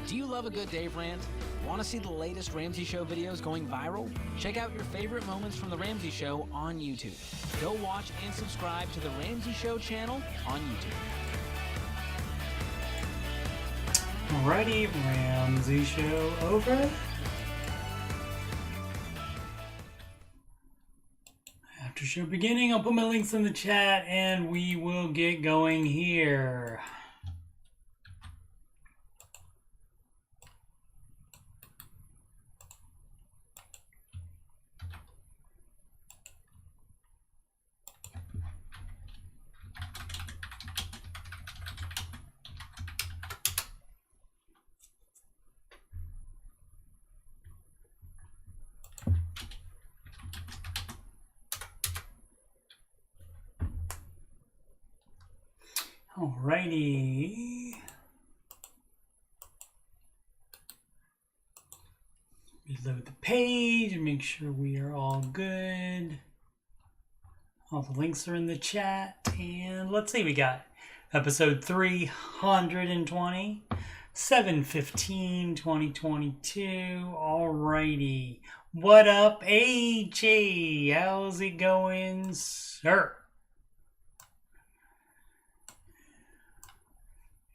Do you love a good Dave rant? Want to see the latest Ramsey Show videos going viral? Check out your favorite moments from The Ramsey Show on YouTube. Go watch and subscribe to The Ramsey Show channel on YouTube. Alrighty, Ramsey Show over. Aftershow beginning. I'll put my links in the chat and we will get going here. Alrighty. Reload the page and make sure we are all good. All the links are in the chat. And let's see, we got episode 320, 7/15/2022. Alrighty. What up, AJ? How's it going, sir?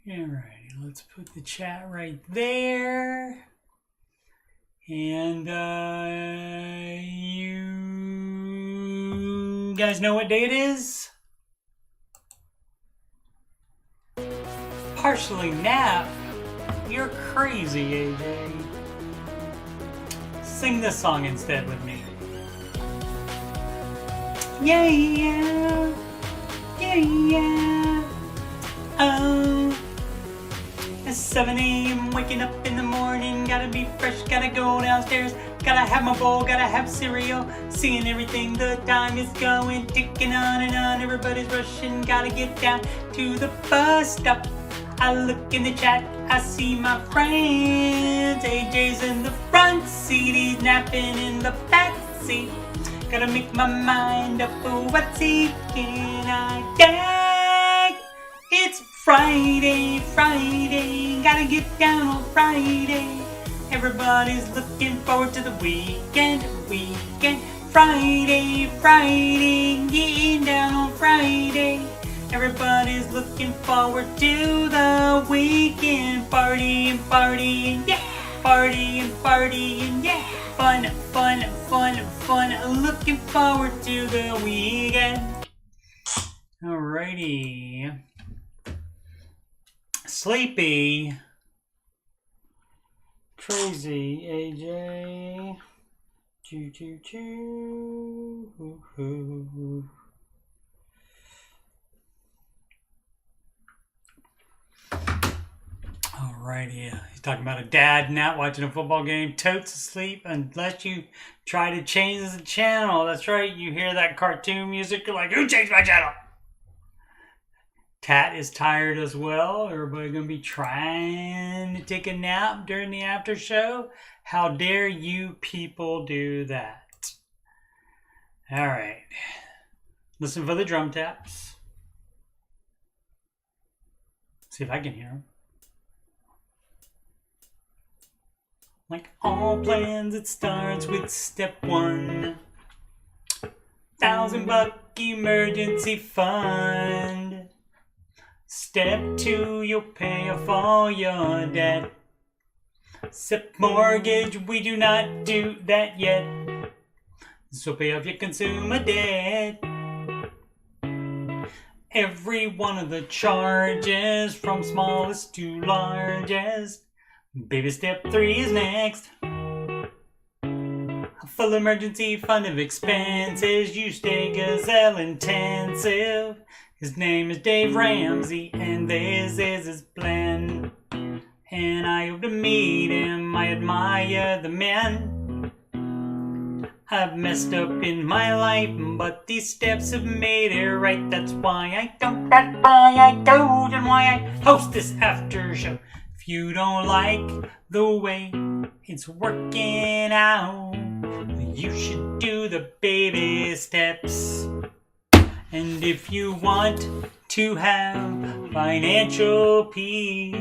Alrighty, let's put the chat right there. And you guys know what day it is? Partially nap? You're crazy, AJ. Sing this song instead with me. Yeah, yeah. Yeah, yeah. Oh. It's 7 a.m. waking up in the morning, gotta be fresh, gotta go downstairs, gotta have my bowl, gotta have cereal, seeing everything, the time is going, ticking on and on, everybody's rushing, gotta get down to the bus stop. I look in the chat, I see my friends, AJ's in the front seat, he's napping in the back seat, gotta make my mind up for what's he can I get. It's Friday, gotta get down on Friday. Everybody's looking forward to the weekend. Friday, getting down on Friday. Everybody's looking forward to the weekend. Partying, yeah. Partying, yeah. Fun. Looking forward to the weekend. Alrighty. Sleepy. Crazy, AJ. Choo. Alrighty, he's talking about a dad not watching a football game, totes asleep unless you try to change the channel. That's right, you hear that cartoon music, you're like, who changed my channel? Tat is tired as well. Everybody gonna be trying to take a nap during the after show? How dare you people do that? Alright. Listen for the drum taps. See if I can hear them. Like all plans, it starts with step 1. $1,000 emergency fund. Step 2, you'll pay off all your debt. Step mortgage, we do not do that yet. So pay off your consumer debt. Every one of the charges, from smallest to largest. Baby step 3 is next. A full emergency fund of expenses. You stay gazelle intensive. His name is Dave Ramsey, and this is his plan. And I hope to meet him, I admire the man. I've messed up in my life, but these steps have made it right. That's why I don't, and why I host this after show. If you don't like the way it's working out, you should do the baby steps. And if you want to have financial peace,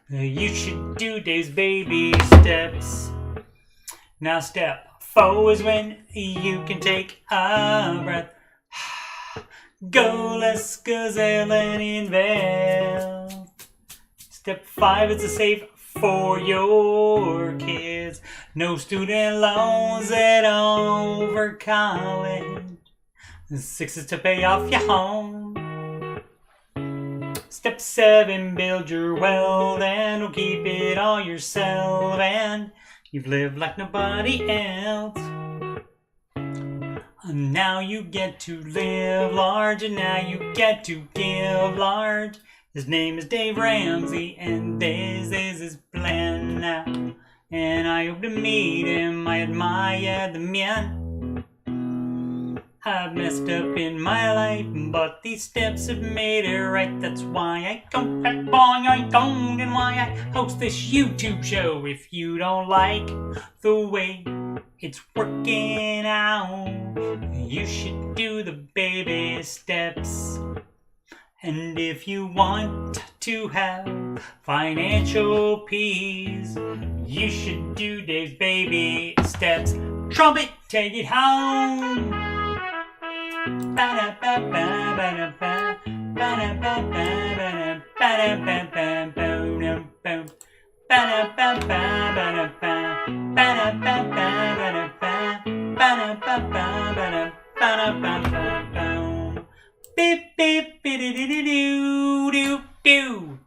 you should do Dave's baby steps. Now step 4 is when you can take a breath. Go, let's gazelle and invest. Step 5 is to save for your kids. No student loans at all over college. 6 is to pay off your home. Step 7, build your wealth and don't keep it all yourself. And you've lived like nobody else. And now you get to live large, and now you get to give large. His name is Dave Ramsey, and this is his plan now. And I hope to meet him. I admire the man. I've messed up in my life, but these steps have made it right. That's why I come back, boy, I don't, and why I host this YouTube show. If you don't like the way it's working out, you should do the baby steps. And if you want to have financial peace, you should do Dave's baby steps. Trumpet, take it home. Beep beep doo doo doo doo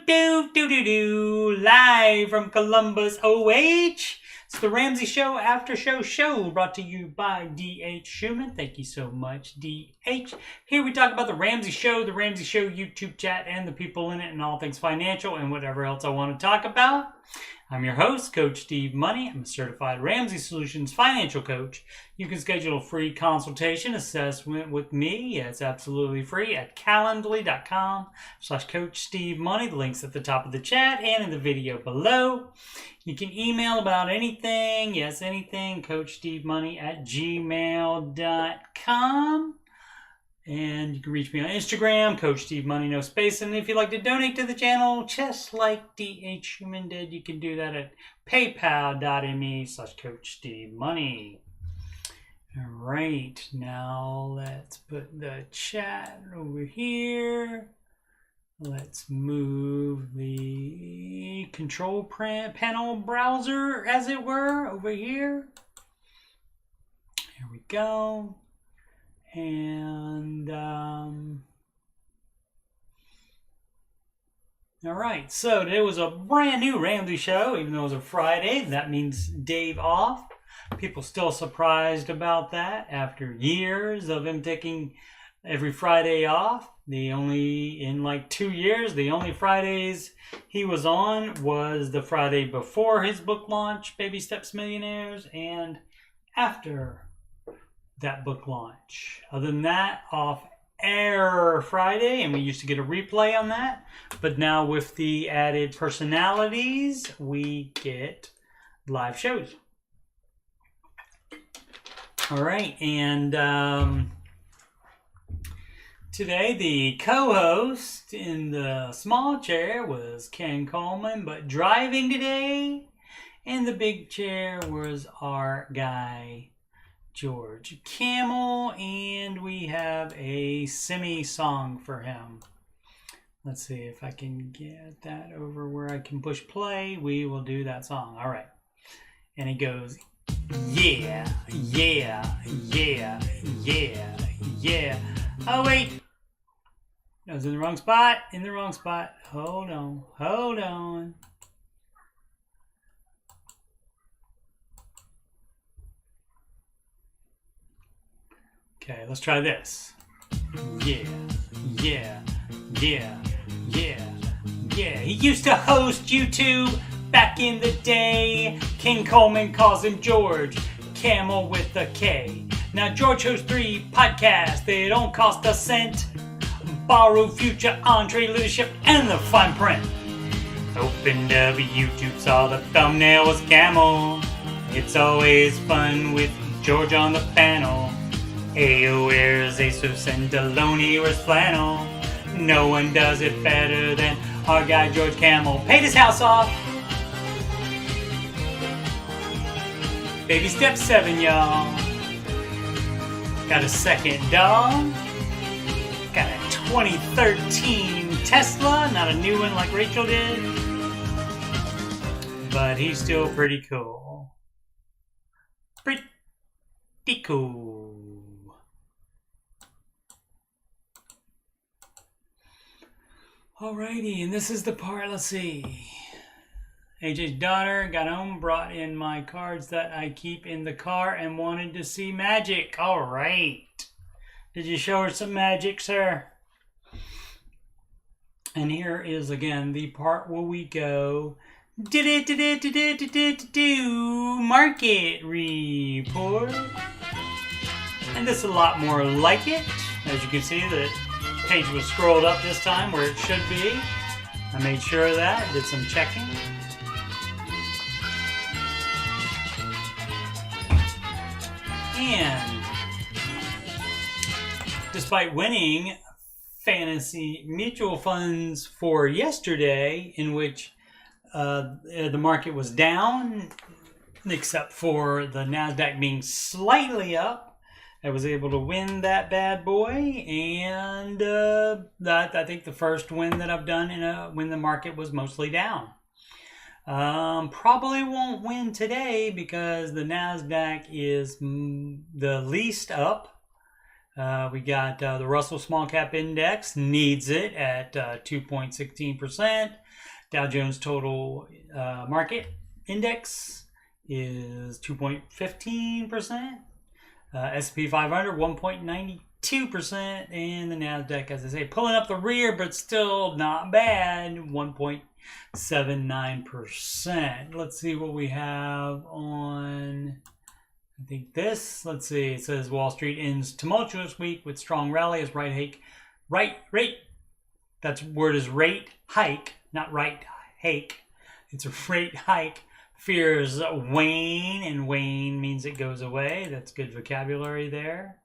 doo doo doo doo. Live from Columbus, OH. It's the Ramsey Show Aftershow show brought to you by D.H. Schumann. Thank you so much, D.H. Here we talk about the Ramsey Show YouTube chat, and the people in it, and all things financial and whatever else I want to talk about. I'm your host, Coach Steve Money. I'm a certified Ramsey Solutions financial coach. You can schedule a free consultation assessment with me. Yeah, it's absolutely free at calendly.com/Coach Steve Money. The link's at the top of the chat and in the video below. You can email about anything. Yes, anything. CoachSteveMoney@gmail.com. And you can reach me on Instagram, Coach Steve Money, no space. And if you'd like to donate to the channel, just like D.H. Schumann did, you can do that at paypal.me/Coach Steve Money. All right, now let's put the chat over here. Let's move the control panel browser, as it were, over here. Here we go. And all right, so today was a brand new Ramsey show, even though it was a Friday. That means Dave off. People still surprised about that after years of him taking every Friday off. In like 2 years, the only Fridays he was on was the Friday before his book launch, Baby Steps Millionaires, and after that book launch. Other than that, off air Friday, and we used to get a replay on that. But now with the added personalities, we get live shows. All right, and today the co-host in the small chair was Ken Coleman, but driving today in the big chair was our guy, George Camel, and we have a semi-song for him. Let's see if I can get that over where I can push play. We will do that song. All right. And it goes, yeah, yeah, yeah, yeah, yeah. Oh, wait. I was in the wrong spot. Hold on. Okay, let's try this. Yeah, yeah, yeah, yeah, yeah. He used to host YouTube back in the day. King Coleman calls him George, Camel with a K. Now George hosts 3 podcasts. They don't cost a cent. Borrow, Future, Entree, Leadership, and the fine print. Opened up YouTube, saw the thumbnail was Camel. It's always fun with George on the panel. Ayo wears ASUS and Deloney wears flannel. No one does it better than our guy George Camel. Paid his house off. Baby step 7, y'all. Got a second dog. Got a 2013 Tesla, not a new one like Rachel did. But he's still pretty cool. Pretty cool. Alrighty, and this is the part, let's see. AJ's daughter got home, brought in my cards that I keep in the car and wanted to see magic. Alright. Did you show her some magic, sir? And here is again the part where we go market report. And this is a lot more like it. As you can see, the page was scrolled up this time where it should be. I made sure of that, did some checking. And despite winning fantasy mutual funds for yesterday, in which the market was down, except for the NASDAQ being slightly up, I was able to win that bad boy, and that I think the first win that I've done when the market was mostly down. Probably won't win today because the NASDAQ is the least up. We got the Russell Small Cap Index needs it at 2.16%. Dow Jones Total Market Index is 2.15%. S&P 500 1.92%, and the NASDAQ, as I say, pulling up the rear, but still not bad, 1.79%. Let's see what we have on, I think this, let's see, it says Wall Street ends tumultuous week with strong rally as that word is rate hike, not right hike. It's a rate hike. Fears wane, and wane means it goes away. That's good vocabulary there.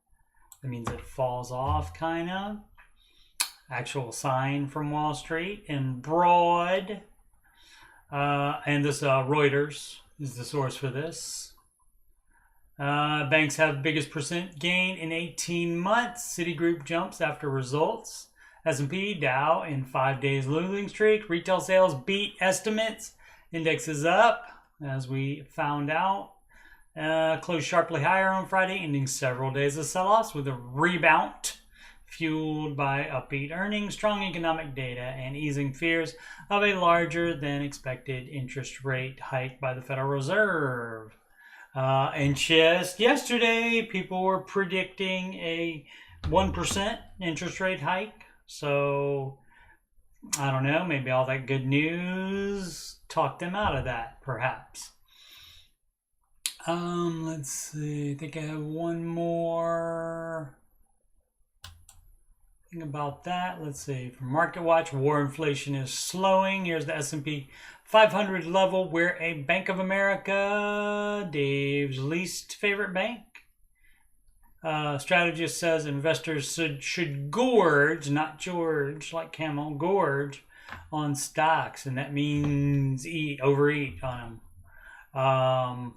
That means it falls off, kind of. Actual sign from Wall Street. And broad. And this Reuters is the source for this. Banks have biggest percent gain in 18 months. Citigroup jumps after results. S&P, Dow in 5 days losing streak. Retail sales beat estimates. Index is up, as we found out. Closed sharply higher on Friday, ending several days of sell-offs with a rebound fueled by upbeat earnings, strong economic data, and easing fears of a larger than expected interest rate hike by the Federal Reserve. And just yesterday, people were predicting a 1% interest rate hike. So, I don't know, maybe all that good news talked them out of that, perhaps. Let's see, I think I have one more thing about that. Let's see, from Market Watch, war inflation is slowing. Here's the S&P 500 level where a Bank of America, Dave's least favorite bank, strategist says investors should gorge, not George, like camel, gorge on stocks, and that means overeat on them.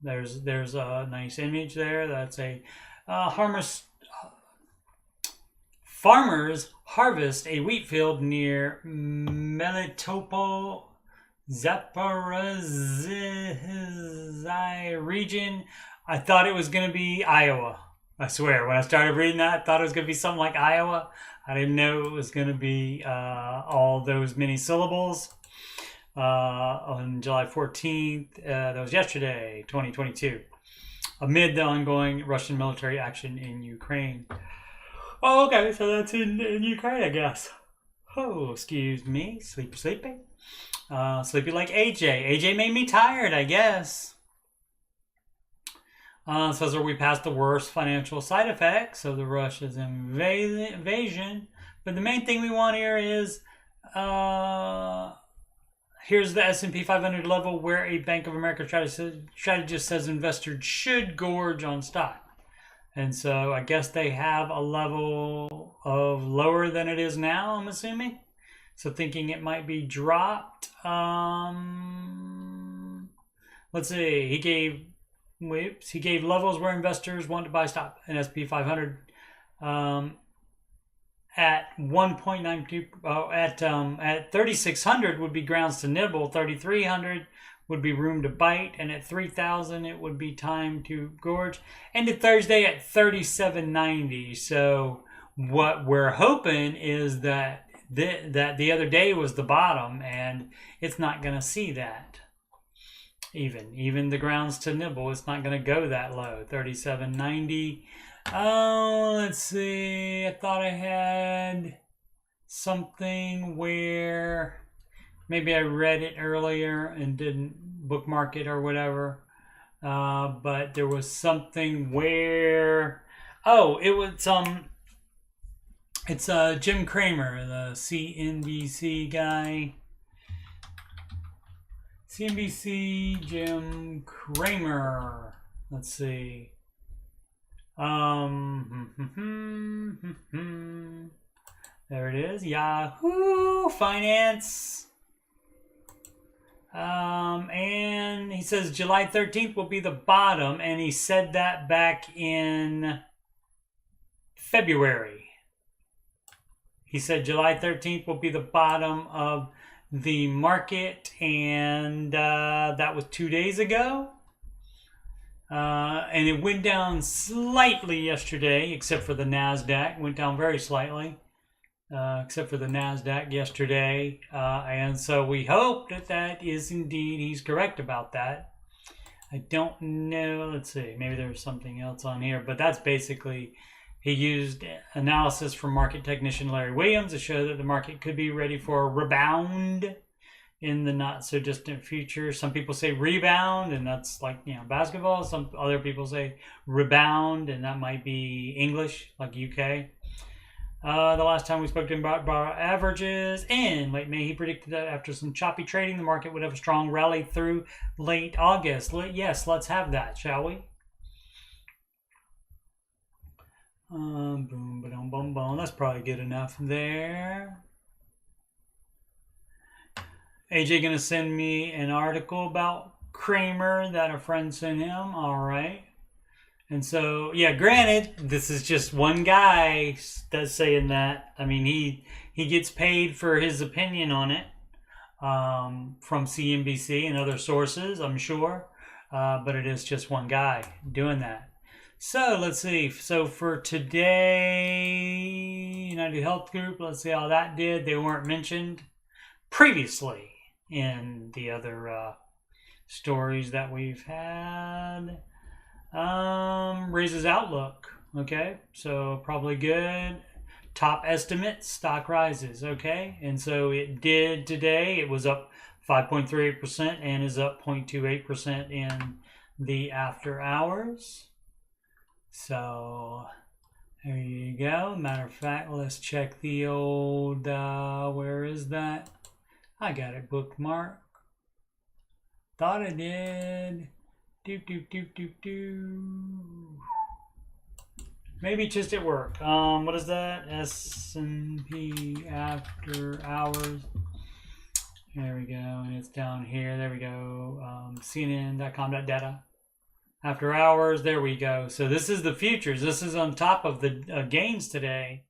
There's a nice image there. That's a farmers harvest a wheat field near Melitopol, Zaporizhzhia region. I thought it was going to be Iowa. I swear, when I started reading that, I thought it was going to be something like Iowa. I didn't know it was going to be all those many syllables. On July 14th, that was yesterday, 2022, amid the ongoing Russian military action in Ukraine. Oh, okay, so that's in Ukraine, I guess. Oh, excuse me, sleepy. Sleepy like AJ. AJ made me tired, I guess. Says, are we past the worst financial side effects of the Russia's invasion? But the main thing we want here is, here's the S&P 500 level where a Bank of America strategist says investors should gorge on stock. And so I guess they have a level of lower than it is now, I'm assuming. So thinking it might be dropped. Let's see. He gave levels where investors want to buy stock in SP 500 at 1.92. At 3,600 would be grounds to nibble. 3,300 would be room to bite, and at 3,000 it would be time to gorge. Ended Thursday at 37.90. So what we're hoping is that the other day was the bottom, and it's not going to see that. Even the grounds to nibble, it's not going to go that low. 37.90. Oh, let's see. I thought I had something where maybe I read it earlier and didn't bookmark it or whatever. But there was something where it's Jim Cramer, the CNBC guy. CNBC Jim Cramer. Let's see. There it is. Yahoo Finance. And he says July 13th will be the bottom, and he said that back in February. He said July 13th will be the bottom of the market, and that was 2 days ago. And it went down slightly yesterday, except for the NASDAQ. Went down very slightly, except for the NASDAQ yesterday. And so we hope that is indeed, he's correct about that. I don't know. Let's see. Maybe there's something else on here. But that's basically, he used analysis from market technician Larry Williams to show that the market could be ready for a rebound in the not so distant future. Some people say rebound, and that's like, basketball. Some other people say rebound, and that might be English, like UK. The last time we spoke to him about averages in late May, he predicted that after some choppy trading, the market would have a strong rally through late August. Yes, let's have that, shall we? Boom, boom, boom, boom. That's probably good enough there. AJ gonna send me an article about Cramer that a friend sent him. All right. And so, yeah, granted, this is just one guy that's saying that. I mean, he gets paid for his opinion on it from CNBC and other sources, I'm sure. But it is just one guy doing that. So let's see. So for today, United Health Group, let's see how that did. They weren't mentioned previously in the other stories that we've had. Raises outlook. Okay, so probably good. Top estimates, stock rises. Okay, and so it did today. It was up 5.38% and is up 0.28% in the after hours. So there you go. Matter of fact, let's check the old, where is that? I got it bookmarked. Thought I did. Maybe just at work. What is that? S&P after hours. There we go. And it's down here. There we go. CNN.com.data. After hours. There we go. So this is the futures. This is on top of the gains today.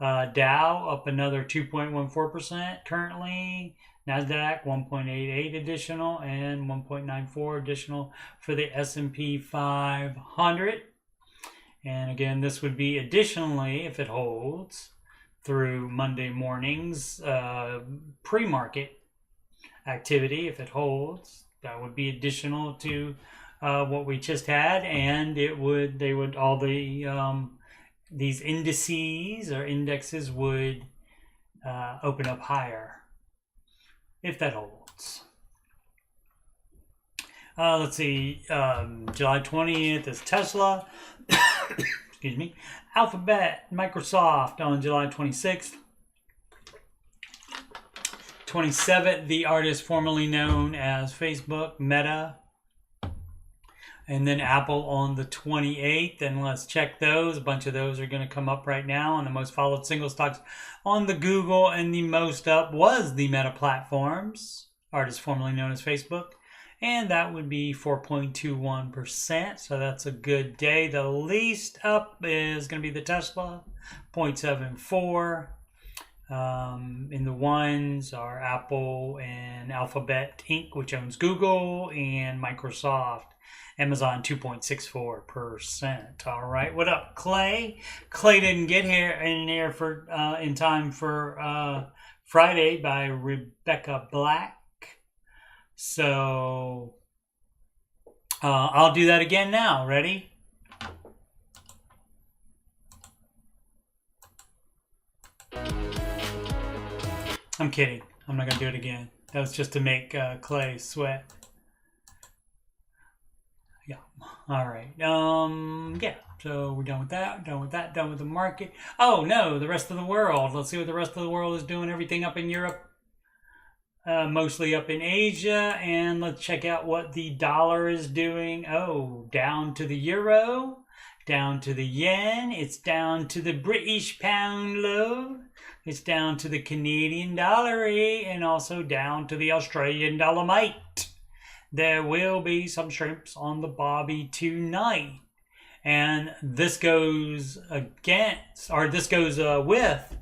Dow up another 2.14% currently. NASDAQ 1.88 additional and 1.94 additional for the S&P 500. And again, this would be additionally, if it holds, through Monday morning's pre-market activity. If it holds, that would be additional to what we just had, and all the these indices or indexes would open up higher. If that holds. Let's see. July 20th is Tesla. Excuse me. Alphabet, Microsoft on July 26th. 27th, the artist formerly known as Facebook, Meta. And then Apple on the 28th. And let's check those. A bunch of those are going to come up right now. And the most followed single stocks on the Google, and the most up was the Meta Platforms, artist formerly known as Facebook. And that would be 4.21%. So that's a good day. The least up is going to be the Tesla, 0.74. In the ones are Apple and Alphabet Inc., which owns Google, and Microsoft. Amazon 2.64%. All right, what up, Clay? Clay didn't get here in time for Friday by Rebecca Black. So I'll do that again now. Ready? I'm kidding. I'm not gonna do it again. That was just to make Clay sweat. Yeah. All right. Yeah. So we're done with that. Done with that. Done with the market. Oh no, the rest of the world. Let's see what the rest of the world is doing. Everything up in Europe, mostly up in Asia, and let's check out what the dollar is doing. Oh, down to the euro, down to the yen. It's down to the British pound, love. It's down to the Canadian dollar, and also down to the Australian dollarmite. There will be some shrimps on the bobby tonight. And this goes against, or this goes with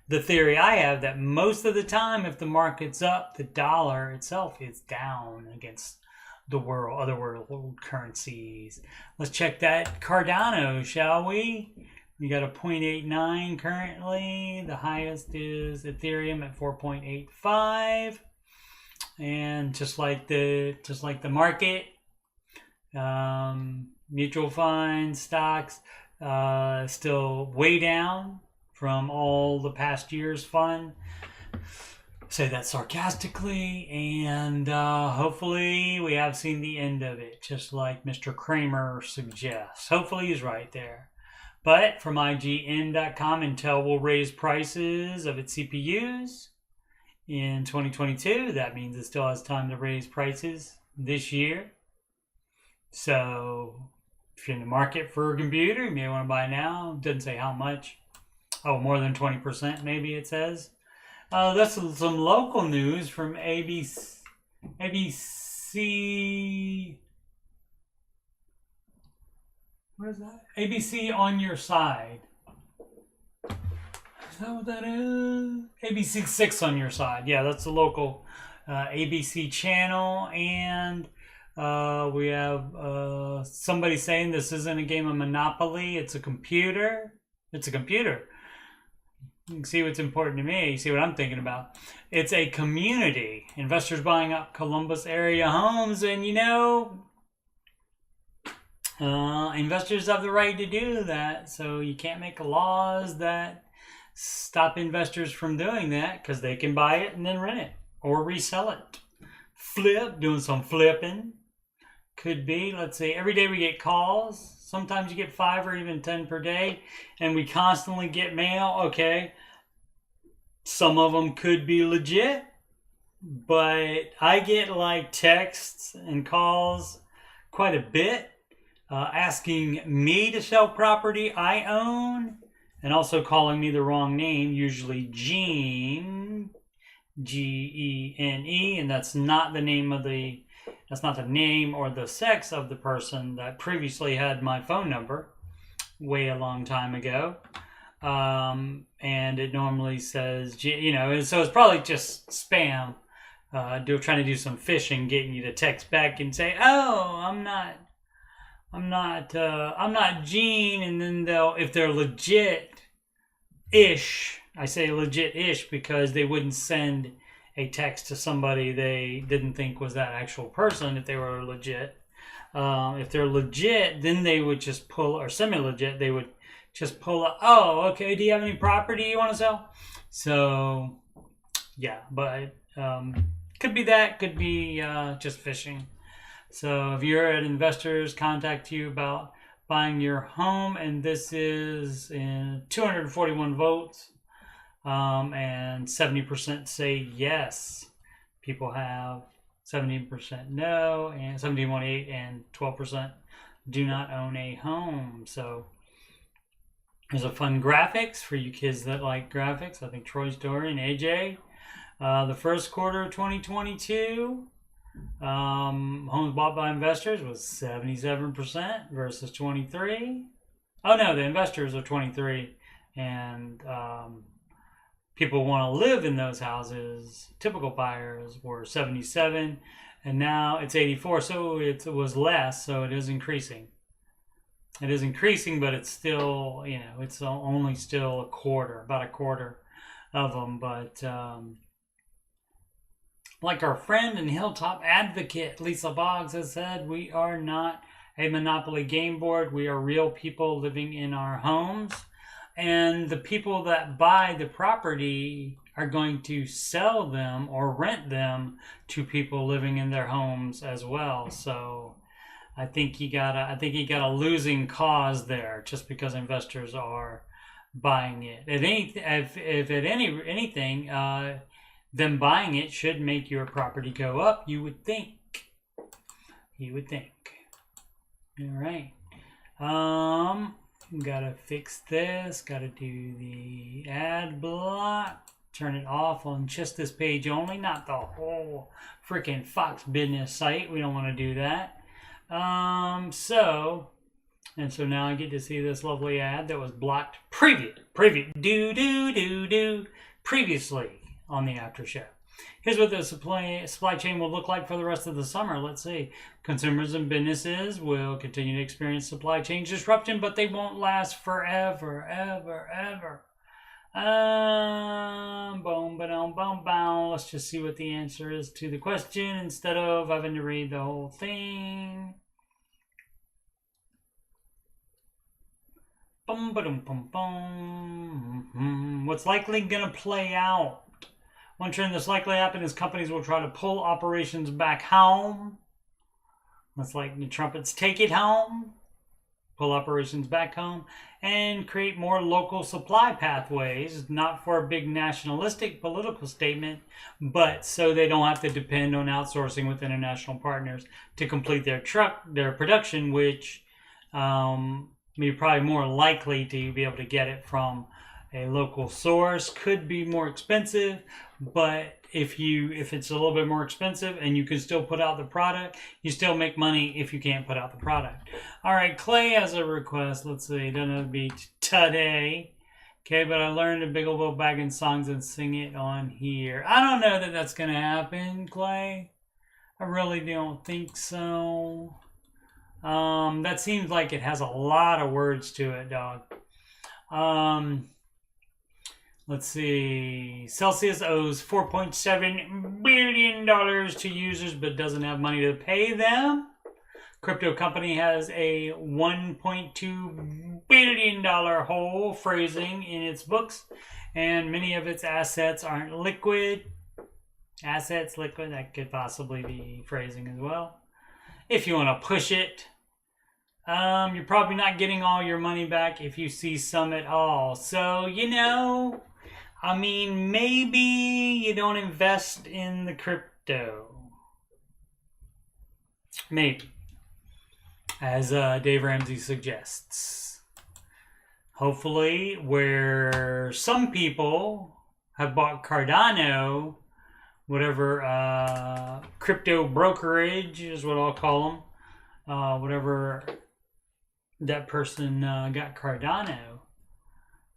the theory I have that most of the time, if the market's up, the dollar itself is down against the world, other world currencies. Let's check that Cardano, shall we? We got a 0.89 currently. The highest is Ethereum at 4.85. And just like the market, mutual funds, stocks, still way down from all the past year's fun. Say that sarcastically, and hopefully we have seen the end of it, just like Mr. Kramer suggests. Hopefully he's right there. But from IGN.com, Intel will raise prices of its CPUs in 2022. That means it still has time to raise prices this year. So if you're in the market for a computer, you may want to buy now. Doesn't say how much. Oh, more than 20% maybe it says. That's some local news from ABC. What is that? ABC on your side. Is that what that is? ABC 6 on your side. Yeah, that's the local ABC channel. And we have somebody saying this isn't a game of Monopoly. It's a computer. It's a computer. You can see what's important to me. You see what I'm thinking about. It's a community. Investors buying up Columbus area homes. And, you know, investors have the right to do that. So you can't make laws that stop investors from doing that, because they can buy it and then rent it or resell it. Flip, doing some flipping. Could be, let's see, every day we get calls. Sometimes you get 5 or even 10 per day, and we constantly get mail. Okay, some of them could be legit, but I get like texts and calls quite a bit asking me to sell property I own, and also calling me the wrong name, usually Gene, Gene, and that's not the name of the, that's not the name or the sex of the person that previously had my phone number way a long time ago. And it normally says, you know, so it's probably just spam, trying to do some phishing, getting you to text back and say, oh, I'm not Gene. And then if they're legit-ish, I say legit-ish because they wouldn't send a text to somebody they didn't think was that actual person if they were legit. If they're legit, then they would just pull, or semi-legit, they would just pull up, oh, okay, do you have any property you want to sell? So, yeah, but could be that, could be just phishing. So if you're at investors contact you about buying your home, and this is in 241 votes, and 70% say yes. People have 17% no, and 17.8 and 12% do not own a home. So there's a fun graphics for you kids that like graphics. I think Troy Story and AJ. The first quarter of 2022, homes bought by investors was 77% versus 23. Oh no, the investors are 23, and people want to live in those houses. Typical buyers were 77, and now it's 84. So it was less. So it is increasing. It is increasing, but it's still, it's only still about a quarter of them. But like our friend and Hilltop advocate Lisa Boggs has said, we are not a monopoly game board. We are real people living in our homes. And the people that buy the property are going to sell them or rent them to people living in their homes as well. So I think he got a losing cause there just because investors are buying it. If at anything, them buying it should make your property go up. You would think. All right. Gotta fix this. Gotta do the ad block. Turn it off on just this page only, not the whole freaking Fox Business site. We don't want to do that. So now I get to see this lovely ad that was blocked previously on the Aftershow. Here's what the supply chain will look like for the rest of the summer. Let's see. Consumers and businesses will continue to experience supply chain disruption, but they won't last forever, ever. Boom, ba-dum, boom, boom. Let's just see what the answer is to the question instead of having to read the whole thing. Boom, ba-dum, boom, boom. What's likely going to play out? One trend that's likely to happen is companies will try to pull operations back home. That's like the trumpets take it home. Pull operations back home and create more local supply pathways, not for a big nationalistic political statement, but so they don't have to depend on outsourcing with international partners to complete their production, which you're probably more likely to be able to get it from a local source. Could be more expensive, but if it's a little bit more expensive and you can still put out the product, you still make money if you can't put out the product. All right, Clay has a request. Let's see, it doesn't have to be today. Okay, but I learned a big old bagging songs and sing it on here. I don't know that that's going to happen, Clay. I really don't think so. That seems like it has a lot of words to it, dog. Let's see. Celsius owes $4.7 billion to users but doesn't have money to pay them. Crypto company has a $1.2 billion hole phrasing in its books, and many of its assets aren't liquid. Assets liquid, that could possibly be phrasing as well. If you want to push it. You're probably not getting all your money back if you see some at all. So, maybe you don't invest in the crypto. Maybe. As Dave Ramsey suggests. Hopefully, where some people have bought Cardano, whatever crypto brokerage is what I'll call them, whatever that person got Cardano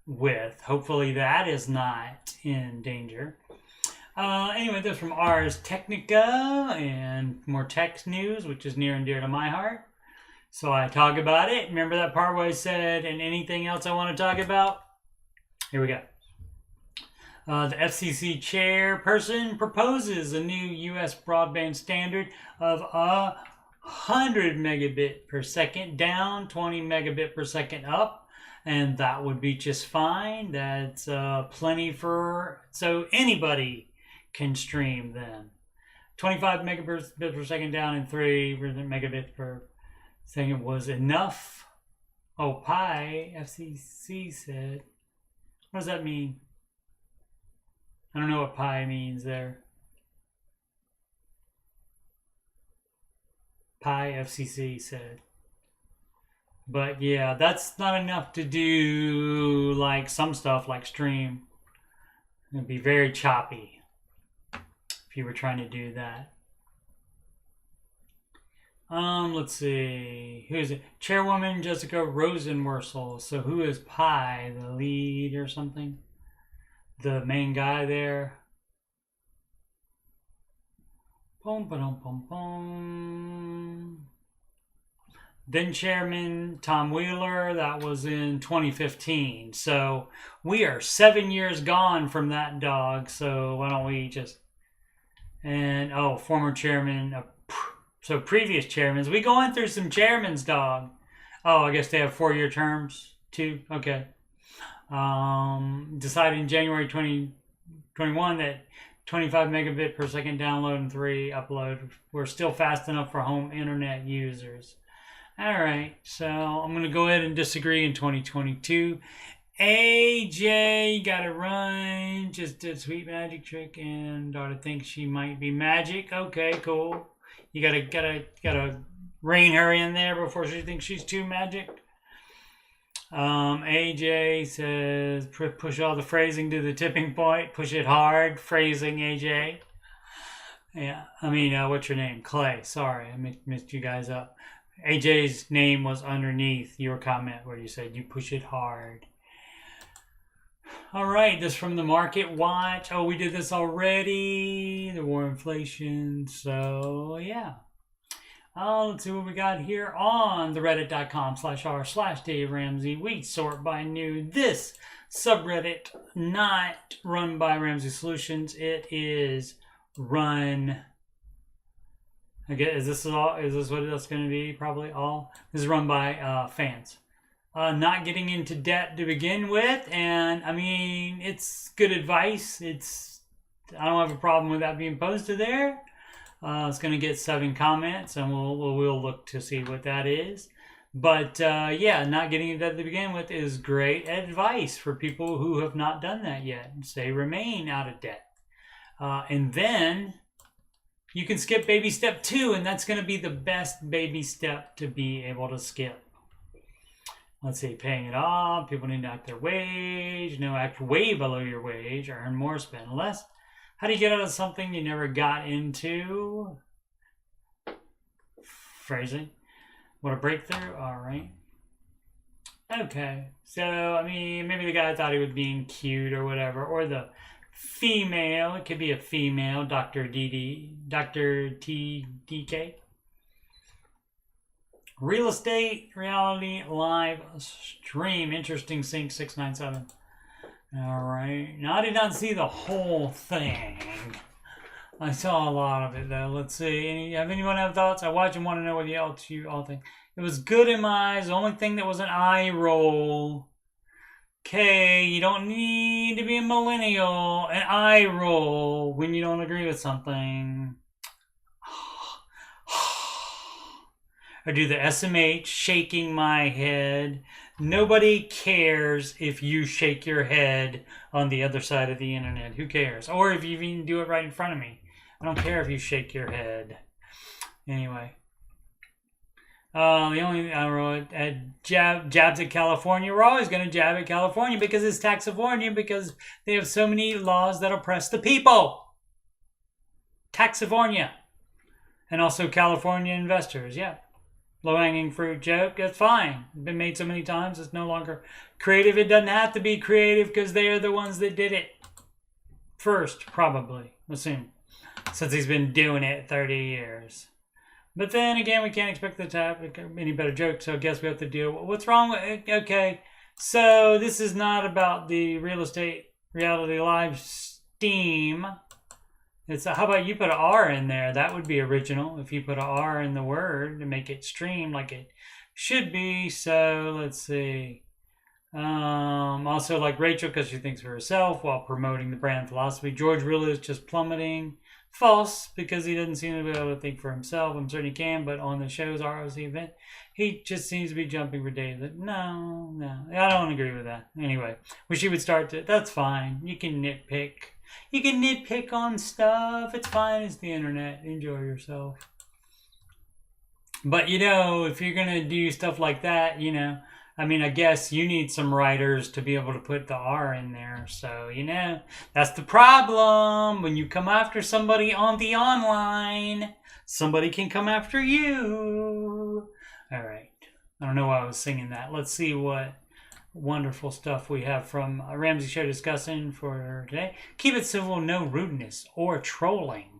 with. Hopefully that is not in danger. Anyway, this is from Ars Technica and more tech news, which is near and dear to my heart. So I talk about it. Remember that part where I said, and anything else I want to talk about? Here we go. The FCC chairperson proposes a new U.S. broadband standard of 100 megabit per second down, 20 megabit per second up, and that would be just fine. That's plenty so anybody can stream then. 25 megabits per second down and 3 megabits per second was enough. Oh, Pi, FCC said. What does that mean? I don't know what Pi means there. Pi FCC said. But yeah, that's not enough to do like some stuff like stream. It'd be very choppy if you were trying to do that. Let's see. Who's it? Chairwoman Jessica Rosenworcel. So who is Pi? The lead or something? The main guy there? Boom, boom, boom, boom. Then Chairman Tom Wheeler. That was in 2015. So we are 7 years gone from that dog. So why don't we just... And, oh, former chairman... So previous chairmans. We going through some chairmans, dog. Oh, I guess they have 4-year terms too. Okay. Decided in January 2021 that 25 megabit per second download and 3 upload were still fast enough for home internet users. All right. So I'm going to go ahead and disagree in 2022. AJ got it right. Just did sweet magic trick and daughter thinks she might be magic. Okay, cool. You gotta rein her in there before she thinks she's too magic. AJ says push all the phrasing to the tipping point. Push it hard. Phrasing, AJ. Yeah, I mean, what's your name? Clay. Sorry, I missed you guys up. AJ's name was underneath your comment where you said you push it hard. All right, this from the Market Watch. Oh, we did this already. The war inflation. So, yeah. Let's see what we got here on the reddit.com/r/Dave Ramsey. We sort by new. This subreddit not run by Ramsey Solutions. It is run... I guess, is this what it's going to be? Probably all. This is run by fans. Not getting into debt to begin with, and I mean, it's good advice. I don't have a problem with that being posted there. It's going to get 7 comments, and we'll look to see what that is. But yeah, not getting into debt to begin with is great advice for people who have not done that yet. Say remain out of debt, and then you can skip baby step 2, and that's going to be the best baby step to be able to skip. Let's see, paying it off. People need to act their wage. No, act way below your wage. Earn more, spend less. How do you get out of something you never got into? Phrasing. What a breakthrough. All right. Okay. So, I mean, maybe the guy thought he was being cute or whatever. Or the female. It could be a female. Dr. TDK. Real estate reality live stream. Interesting sync 697. All right. Now I did not see the whole thing. I saw a lot of it though. Let's see. Have anyone have thoughts? I watch and want to know what you all think. It was good in my eyes. The only thing that was an eye roll. Okay, you don't need to be a millennial. An eye roll when you don't agree with something. I do the SMH, shaking my head. Nobody cares if you shake your head on the other side of the internet. Who cares? Or if you even do it right in front of me. I don't care if you shake your head. Anyway. The only, I wrote, jabs at California. We're always going to jab at California because it's Taxifornia, because they have so many laws that oppress the people. Taxifornia. And also California investors, yeah. Low-hanging fruit joke, that's fine. It's been made so many times, it's no longer creative. It doesn't have to be creative because they are the ones that did it first, probably, assume, since he's been doing it 30 years. But then again, we can't expect the to have any better joke, so I guess we have to deal with what's wrong with it. Okay, so this is not about the real estate reality live steam. It's how about you put an R in there? That would be original if you put an R in the word to make it stream like it should be. So let's see. Also like Rachel because she thinks for herself while promoting the brand philosophy. George really is just plummeting. False, because he doesn't seem to be able to think for himself. I'm certain he can, but on the show's ROC event, he just seems to be jumping for days. No, I don't agree with that. Anyway, wish he would start to. That's fine. You can nitpick. You can nitpick on stuff. It's fine. It's the internet. Enjoy yourself. But, you know, if you're going to do stuff like that, you know, I mean, I guess you need some writers to be able to put the R in there. So, you know, that's the problem. When you come after somebody on the online, somebody can come after you. All right. I don't know why I was singing that. Let's see what wonderful stuff we have from Ramsey Show discussing for today. Keep it civil, no rudeness or trolling.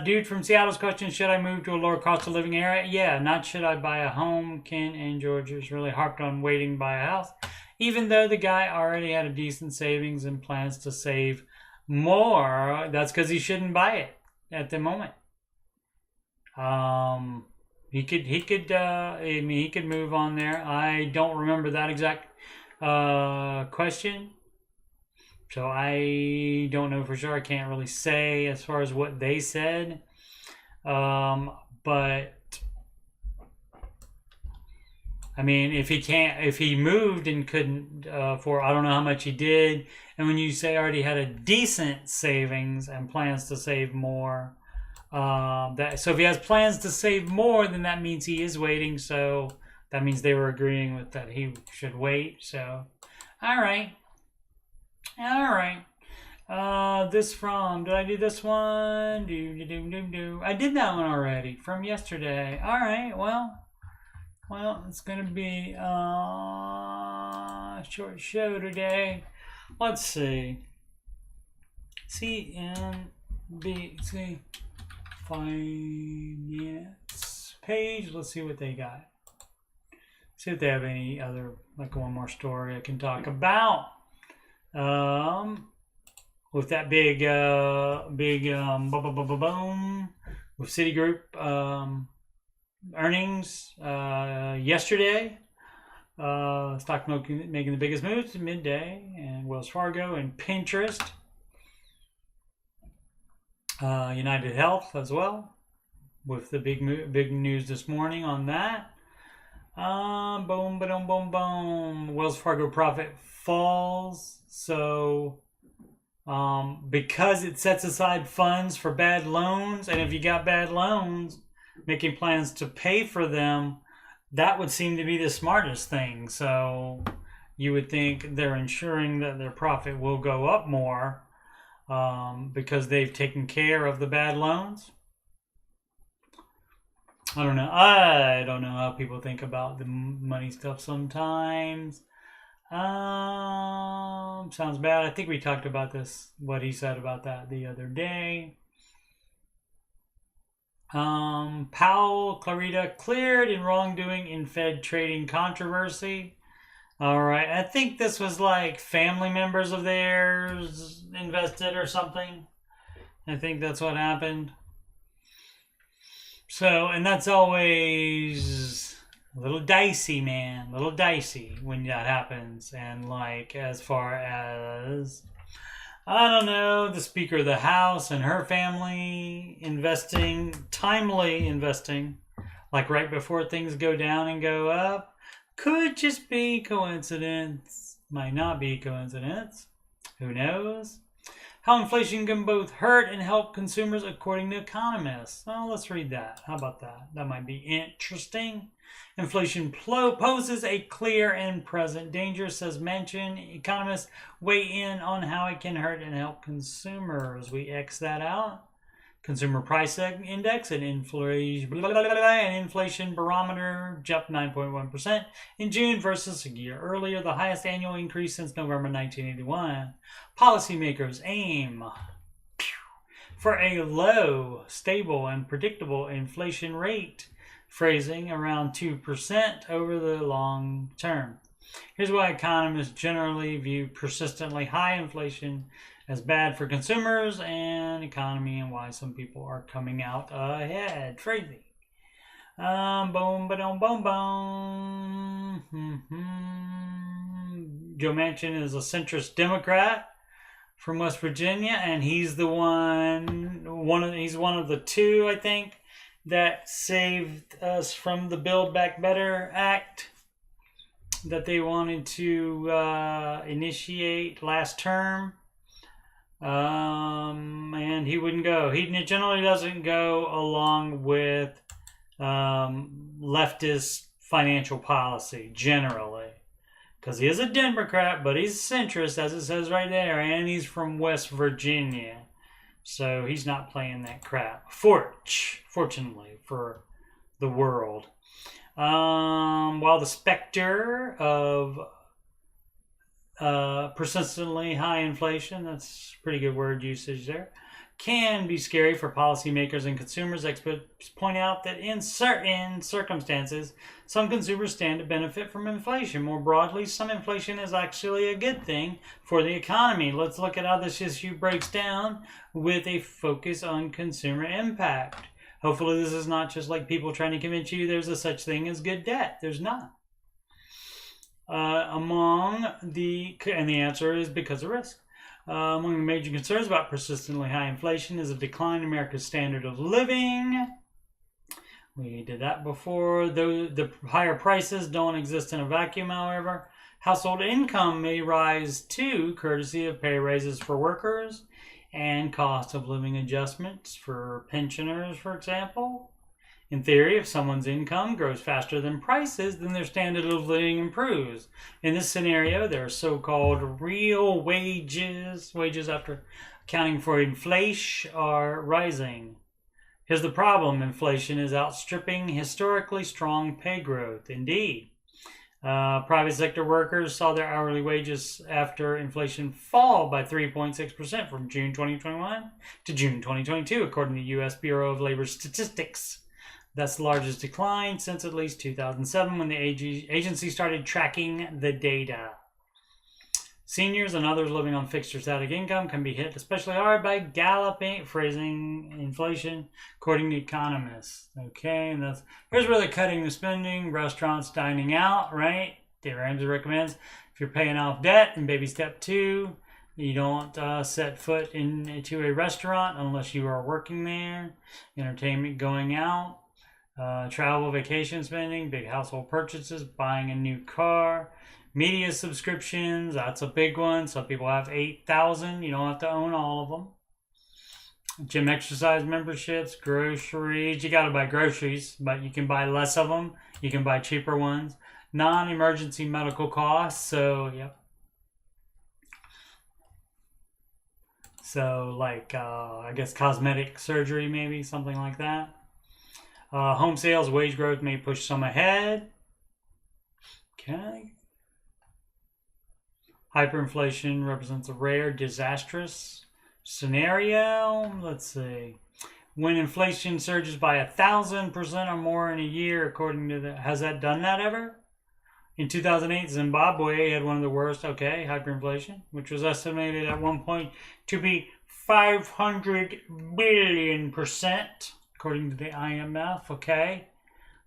Dude from Seattle's question, should I move to a lower cost of living area? Yeah, not should I buy a home. Ken and George's really harped on waiting to buy a house, even though the guy already had a decent savings and plans to save more. That's because he shouldn't buy it at the moment. He could move on there. I don't remember that exact question. So I don't know for sure. I can't really say as far as what they said. But I mean, if he moved and couldn't for, I don't know how much he did. And when you say already had a decent savings and plans to save more, so if he has plans to save more, then that means he is waiting. So that means they were agreeing with that he should wait. So, all right. This from, did I do this one? I did that one already from yesterday. All right, well, it's going to be a short show today. Let's see. CNBC Finance page. Let's see what they got. See if they have any other, like one more story I can talk about. With that big boom with Citigroup earnings yesterday. Stock making the biggest moves midday, and Wells Fargo and Pinterest. United Health as well, with the big news this morning on that. Boom, boom, boom, boom. Wells Fargo profit falls. So, because it sets aside funds for bad loans, and if you got bad loans, making plans to pay for them, that would seem to be the smartest thing. So, you would think they're ensuring that their profit will go up more because they've taken care of the bad loans. I don't know. I don't know how people think about the money stuff sometimes. Sounds bad. I think we talked about this, what he said about that the other day. Powell, Clarita cleared in wrongdoing in Fed trading controversy. All right. I think this was like family members of theirs invested or something. I think that's what happened. So, and that's always a little dicey, man. A little dicey when that happens. And like, as far as, I don't know, the Speaker of the House and her family timely investing, like right before things go down and go up, could just be coincidence. Might not be coincidence. Who knows? How inflation can both hurt and help consumers according to economists. Well, let's read that. How about that? That might be interesting. Inflation poses a clear and present danger, says Manchin. Economists weigh in on how it can hurt and help consumers. We X that out. Consumer Price Index and inflation barometer jumped 9.1% in June versus a year earlier, the highest annual increase since November 1981. Policymakers aim for a low, stable, and predictable inflation rate, phrasing around 2% over the long term. Here's why economists generally view persistently high inflation as bad for consumers and economy, and why some people are coming out ahead. Crazy. Boom, ba-dum, boom, boom. Joe Manchin is a centrist Democrat from West Virginia, and he's the he's one of the two, I think, that saved us from the Build Back Better Act that they wanted to initiate last term. And he wouldn't go. He generally doesn't go along with leftist financial policy generally. Because he is a Democrat, but he's a centrist, as it says right there, and he's from West Virginia. So he's not playing that crap, fortunately for the world. While the specter of persistently high inflation, that's pretty good word usage there, can be scary for policymakers and consumers. Experts point out that in certain circumstances, some consumers stand to benefit from inflation. More broadly, some inflation is actually a good thing for the economy. Let's look at how this issue breaks down with a focus on consumer impact. Hopefully this is not just like people trying to convince you there's a such thing as good debt. There's not. And the answer is because of risk. Among the major concerns about persistently high inflation is a decline in America's standard of living. We did that before. Though the higher prices don't exist in a vacuum, however, household income may rise too, courtesy of pay raises for workers and cost of living adjustments for pensioners, for example. In theory, if someone's income grows faster than prices, then their standard of living improves. In this scenario, their so-called real wages after accounting for inflation, are rising. Here's the problem. Inflation is outstripping historically strong pay growth. Indeed. Private sector workers saw their hourly wages after inflation fall by 3.6% from June 2021 to June 2022, according to the U.S. Bureau of Labor Statistics. That's the largest decline since at least 2007, when the agency started tracking the data. Seniors and others living on fixed or static income can be hit especially hard by galloping inflation, according to economists. Okay, and here's where they're cutting the spending. Restaurants, dining out, right? Dave Ramsey recommends if you're paying off debt in baby step 2, you don't set foot into a restaurant unless you are working there. Entertainment, going out. Travel, vacation spending, big household purchases, buying a new car, media subscriptions, that's a big one. Some people have 8,000. You don't have to own all of them. Gym exercise memberships, groceries. You got to buy groceries, but you can buy less of them. You can buy cheaper ones. Non-emergency medical costs. So, yep. So, like, I guess cosmetic surgery, maybe, something like that. Home sales, wage growth may push some ahead. Okay. Hyperinflation represents a rare, disastrous scenario. Let's see. When inflation surges by 1,000% or more in a year, according to has that done that ever? In 2008, Zimbabwe had one of the worst, hyperinflation, which was estimated at one point to be 500 billion%. According to the IMF, okay.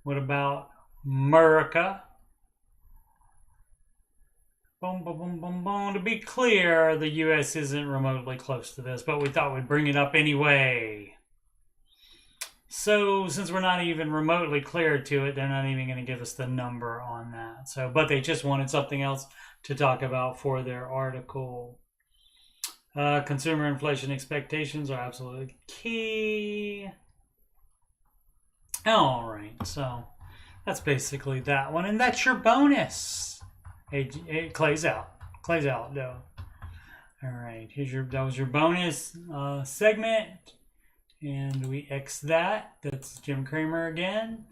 What about America? Boom, boom, boom, boom, boom. To be clear, the U.S. isn't remotely close to this, but we thought we'd bring it up anyway. So, since we're not even remotely clear to it, they're not even going to give us the number on that. So, but they just wanted something else to talk about for their article. Consumer inflation expectations are absolutely key. All right, so that's basically that one, and that's your bonus. It Clay's out though. All right, that was your bonus segment, and we X that. That's Jim Cramer again.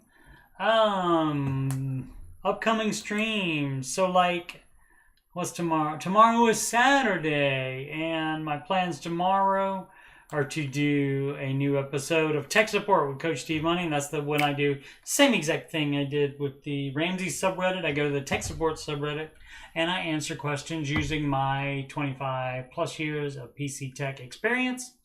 Upcoming streams. So like, what's tomorrow? Tomorrow is Saturday, and my plans tomorrow are to do a new episode of Tech Support with Coach Steve Money, and that's the one I do. Same exact thing I did with the Ramsey subreddit. I go to the Tech Support subreddit, and I answer questions using my 25 plus years of PC tech experience,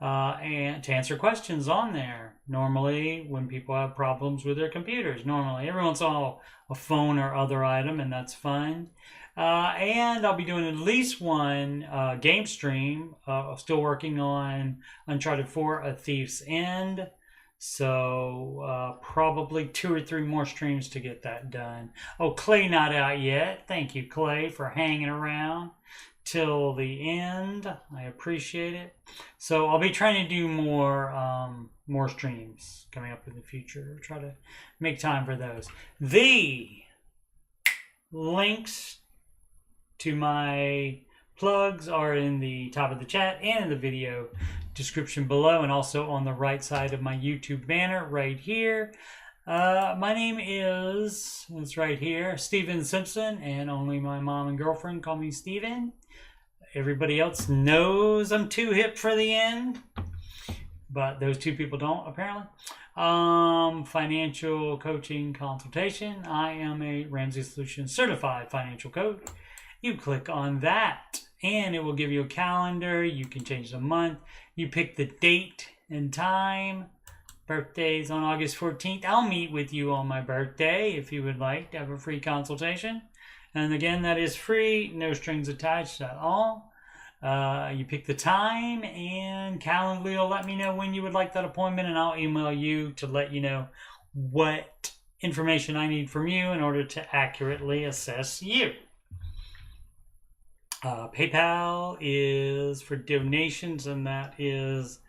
and to answer questions on there. Normally, when people have problems with their computers, every once in a while, a phone or other item, and that's fine. And I'll be doing at least one game stream. Still working on Uncharted 4: A Thief's End. So probably 2 or 3 more streams to get that done. Oh, Clay not out yet. Thank you, Clay, for hanging around. till the end. I appreciate it. So I'll be trying to do more streams coming up in the future. Try to make time for those. The links to my plugs are in the top of the chat and in the video description below, and also on the right side of my YouTube banner right here. My name is, it's right here, Steven Simpson, and only my mom and girlfriend call me Steven. Everybody else knows I'm too hip for the end, but those two people don't, apparently. Financial coaching consultation. I am a Ramsey Solutions certified financial coach. You click on that and it will give you a calendar. You can change the month. You pick the date and time. Birthday's on August 14th. I'll meet with you on my birthday if you would like to have a free consultation. And again, that is free, no strings attached at all. You pick the time, and Calendly will let me know when you would like that appointment, and I'll email you to let you know what information I need from you in order to accurately assess you. PayPal is for donations, and that is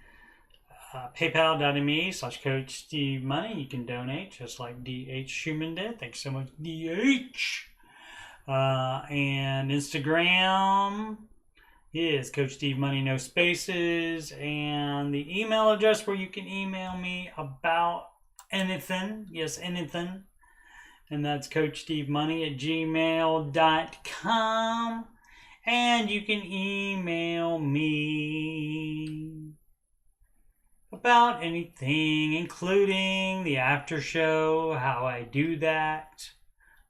paypal.me/Coach Steve Money. You can donate just like D.H. Schumann did. Thanks so much, D.H. And Instagram is Coach Steve Money, no spaces. And the email address where you can email me about anything, yes, anything, and that's CoachSteveMoney@gmail.com. And you can email me about anything, including the after show, how I do that,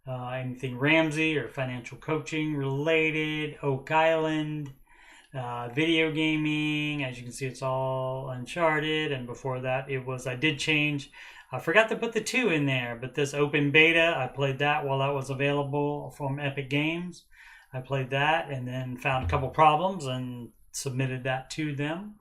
anything Ramsey or financial coaching related, Oak Island, video gaming. As you can see, it's all Uncharted, and before that it was, I did change, I forgot to put the 2 in there, but this open beta, I played that while that was available from Epic Games. I played that and then found a couple problems and submitted that to them.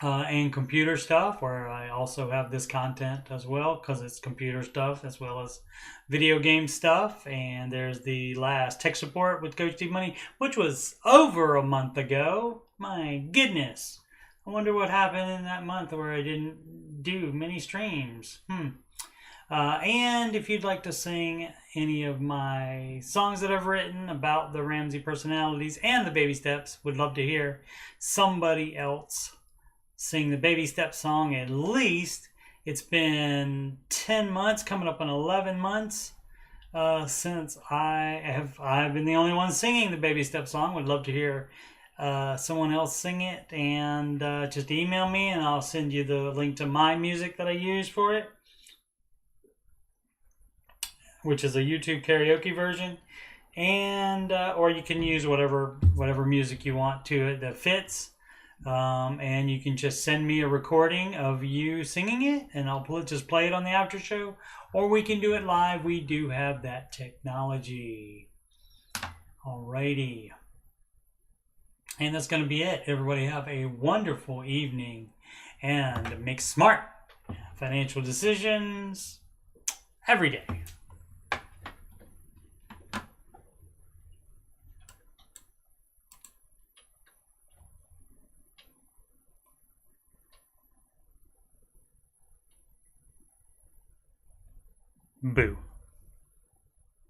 And computer stuff, where I also have this content as well, because it's computer stuff as well as video game stuff. And there's the last tech support with Coach Steve Money, which was over a month ago. My goodness. I wonder what happened in that month where I didn't do many streams. And if you'd like to sing any of my songs that I've written about the Ramsey personalities and the baby steps, would love to hear somebody else sing the baby step song. At least it's been 10 months, coming up on 11 months since I've been the only one singing the baby step song. Would love to hear someone else sing it, and just email me and I'll send you the link to my music that I use for it, which is a YouTube karaoke version, and or you can use whatever music you want to it that fits. And you can just send me a recording of you singing it, and I'll just play it on the after show, or we can do it live. We do have that technology. Alrighty. And that's going to be it. Everybody have a wonderful evening, and make smart financial decisions every day. Boo.